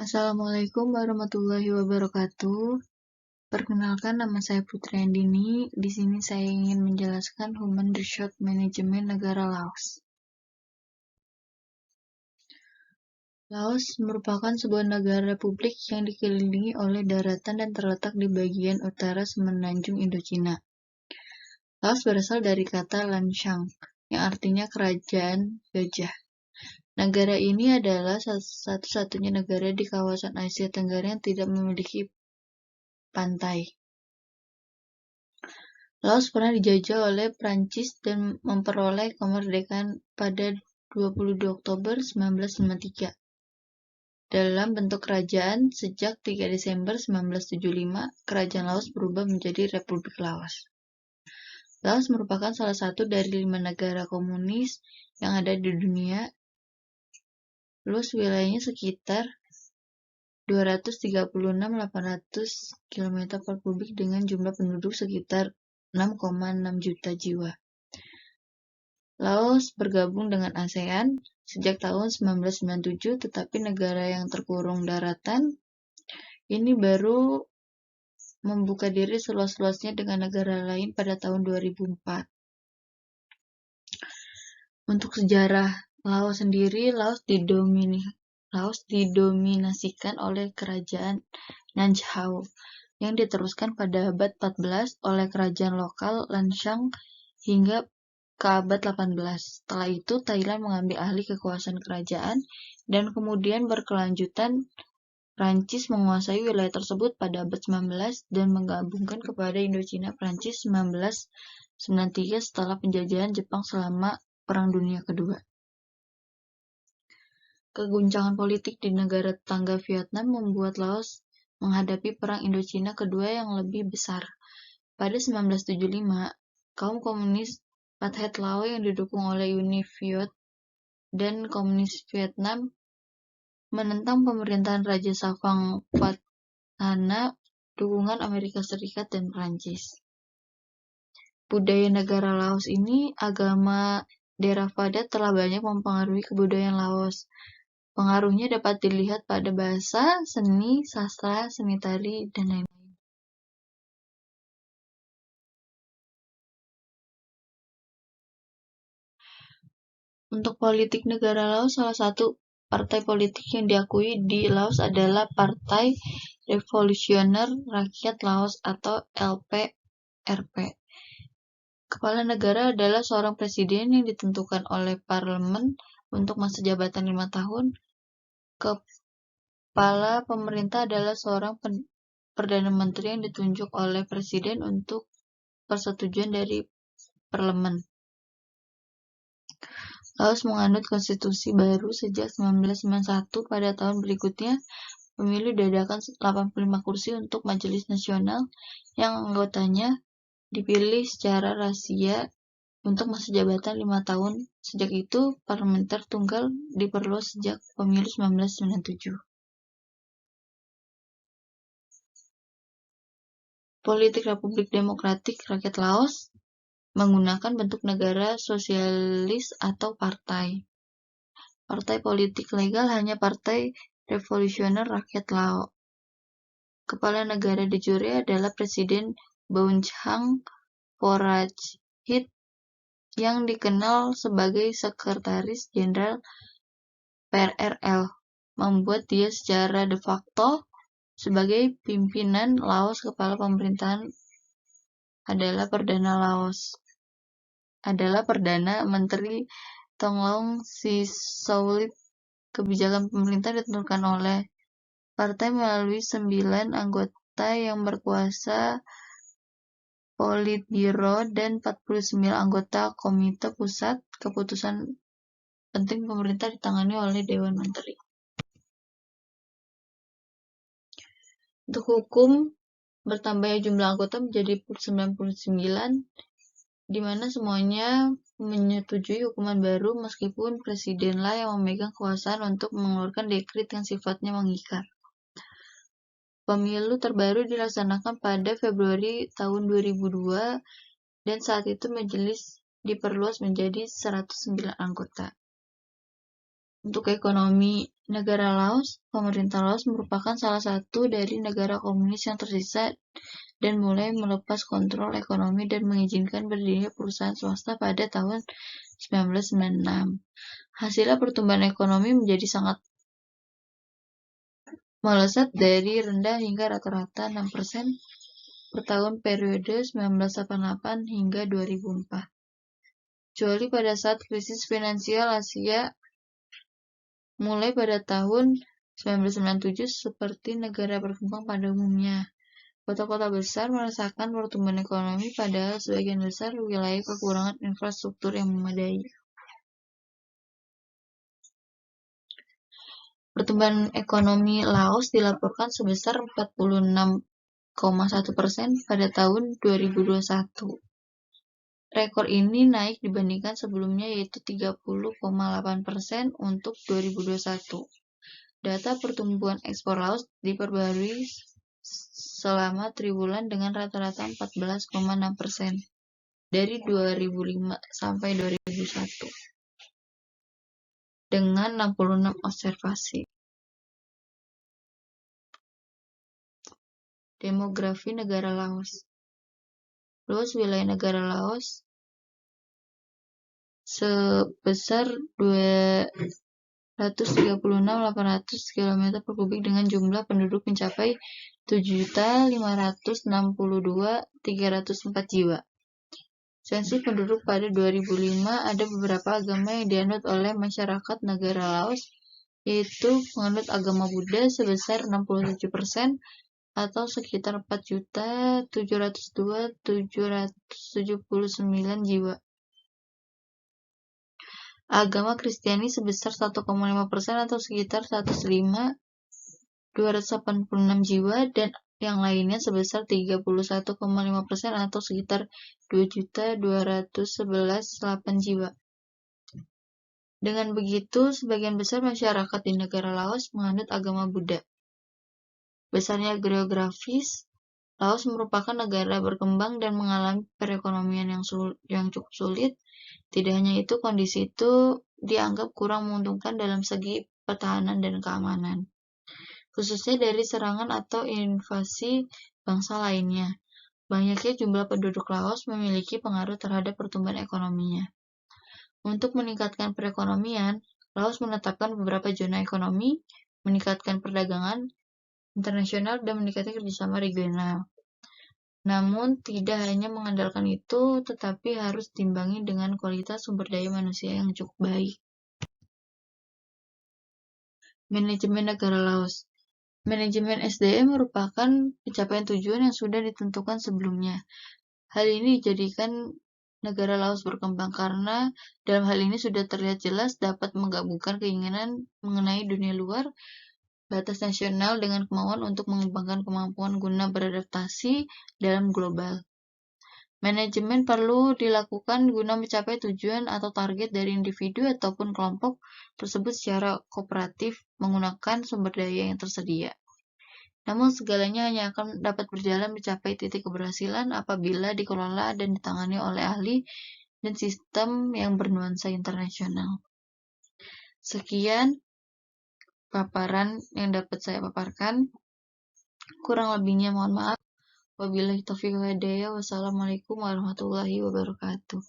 Assalamualaikum warahmatullahi wabarakatuh. Perkenalkan, nama saya Putri Andini. Di sini saya ingin menjelaskan Human Resource Management negara Laos. Laos merupakan sebuah negara republik yang dikelilingi oleh daratan dan terletak di bagian utara semenanjung Indochina. Laos berasal dari kata Lanshang, yang artinya kerajaan gajah. Negara ini adalah satu-satunya negara di kawasan Asia Tenggara yang tidak memiliki pantai. Laos pernah dijajah oleh Prancis dan memperoleh kemerdekaan pada 22 Oktober 1953 dalam bentuk kerajaan. Sejak 3 Desember 1975, kerajaan Laos berubah menjadi Republik Laos. Laos merupakan salah satu dari 5 negara komunis yang ada di dunia. Luas wilayahnya sekitar 236.800 km² dengan jumlah penduduk sekitar 6,6 juta jiwa. Laos bergabung dengan ASEAN sejak tahun 1997, tetapi negara yang terkurung daratan ini baru membuka diri seluas-luasnya dengan negara lain pada tahun 2004. Untuk sejarah Laos sendiri, Laos didominasikan oleh kerajaan Nanchao yang diteruskan pada abad 14 oleh kerajaan lokal Lanshang hingga ke abad 18. Setelah itu, Thailand mengambil alih kekuasaan kerajaan dan kemudian berkelanjutan Prancis menguasai wilayah tersebut pada abad 19 dan menggabungkan kepada Indochina Prancis 1993 setelah penjajahan Jepang selama Perang Dunia Kedua. Keguncangan politik di negara tetangga Vietnam membuat Laos menghadapi Perang Indochina Kedua yang lebih besar. Pada 1975, kaum komunis Pathet Lao yang didukung oleh Uni Viet dan Komunis Vietnam menentang pemerintahan Raja Savang Phattana dukungan Amerika Serikat dan Prancis. Budaya negara Laos ini, agama Theravada telah banyak mempengaruhi kebudayaan Laos. Pengaruhnya dapat dilihat pada bahasa, seni, sastra, seni tari, dan lain-lain. Untuk politik negara Laos, salah satu partai politik yang diakui di Laos adalah Partai Revolusioner Rakyat Laos atau LPRP. Kepala negara adalah seorang presiden yang ditentukan oleh parlemen untuk masa jabatan 5 tahun. Kepala pemerintah adalah seorang perdana menteri yang ditunjuk oleh presiden untuk persetujuan dari parlemen. Laos menganut konstitusi baru sejak 1991. Pada tahun berikutnya, pemilu diadakan 85 kursi untuk Majelis Nasional yang anggotanya dipilih secara rahasia untuk masa jabatan 5 tahun. Sejak itu, parlementer tunggal diperluas sejak pemilu 1997. Politik Republik Demokratik Rakyat Laos menggunakan bentuk negara sosialis atau partai. Partai politik legal hanya Partai Revolusioner Rakyat Laos. Kepala negara de jure adalah Presiden Bouchang Porachit yang dikenal sebagai Sekretaris Jenderal PRRL, membuat dia secara de facto sebagai pimpinan Laos. Kepala pemerintahan adalah Perdana Menteri Thongloun Sisoulith. Kebijakan pemerintah ditentukan oleh partai melalui 9 anggota yang berkuasa Politbiro dan 49 anggota Komite Pusat. Keputusan penting pemerintah ditangani oleh Dewan Menteri. Untuk hukum, bertambahnya jumlah anggota menjadi 99, di mana semuanya menyetujui hukuman baru meskipun presidenlah yang memegang kekuasaan untuk mengeluarkan dekret yang sifatnya mengikat. Pemilu terbaru dilaksanakan pada Februari tahun 2002 dan saat itu majelis diperluas menjadi 109 anggota. Untuk ekonomi negara Laos, pemerintah Laos merupakan salah satu dari negara komunis yang tersisa dan mulai melepas kontrol ekonomi dan mengizinkan berdirinya perusahaan swasta pada tahun 1996. Hasilnya pertumbuhan ekonomi menjadi sangat melesat dari rendah hingga rata-rata 6% per tahun periode 1988 hingga 2004. Kecuali pada saat krisis finansial Asia mulai pada tahun 1997 seperti negara berkembang pada umumnya. Kota-kota besar merasakan pertumbuhan ekonomi padahal sebagian besar wilayah kekurangan infrastruktur yang memadai. Pertumbuhan ekonomi Laos dilaporkan sebesar 46,1% pada tahun 2021. Rekor ini naik dibandingkan sebelumnya yaitu 30,8% untuk 2021. Data pertumbuhan ekspor Laos diperbarui selama triwulan dengan rata-rata 14,6% dari 2005 sampai 2001 dengan 66 observasi. Demografi negara Laos. Luas wilayah negara Laos sebesar 236.800 km per kubik dengan jumlah penduduk mencapai 7.562.304 jiwa. Sensus penduduk pada 2005 ada beberapa agama yang dianut oleh masyarakat negara Laos, yaitu penganut agama Buddha sebesar 67% atau sekitar 4.702.779 jiwa. Agama Kristiani sebesar 1,5% atau sekitar 105.286 jiwa dan yang lainnya sebesar 31,5% atau sekitar 2.211.8 jiwa. Dengan begitu, sebagian besar masyarakat di negara Laos menganut agama Buddha. Besarnya geografis, Laos merupakan negara berkembang dan mengalami perekonomian yang cukup sulit. Tidak hanya itu, kondisi itu dianggap kurang menguntungkan dalam segi pertahanan dan keamanan, khususnya dari serangan atau invasi bangsa lainnya. Banyaknya jumlah penduduk Laos memiliki pengaruh terhadap pertumbuhan ekonominya. Untuk meningkatkan perekonomian, Laos menetapkan beberapa zona ekonomi, meningkatkan perdagangan internasional, dan meningkatkan kerjasama regional. Namun, tidak hanya mengandalkan itu, tetapi harus diimbangi dengan kualitas sumber daya manusia yang cukup baik. Manajemen negara Laos. Manajemen SDM merupakan pencapaian tujuan yang sudah ditentukan sebelumnya. Hal ini dijadikan negara Laos berkembang karena dalam hal ini sudah terlihat jelas dapat menggabungkan keinginan mengenai dunia luar, batas nasional dengan kemauan untuk mengembangkan kemampuan guna beradaptasi dalam global. Manajemen perlu dilakukan guna mencapai tujuan atau target dari individu ataupun kelompok tersebut secara kooperatif menggunakan sumber daya yang tersedia. Namun segalanya hanya akan dapat berjalan mencapai titik keberhasilan apabila dikelola dan ditangani oleh ahli dan sistem yang bernuansa internasional. Sekian paparan yang dapat saya paparkan. Kurang lebihnya mohon maaf. Wabillahi taufiq wal hidayah. Wassalamualaikum warahmatullahi wabarakatuh.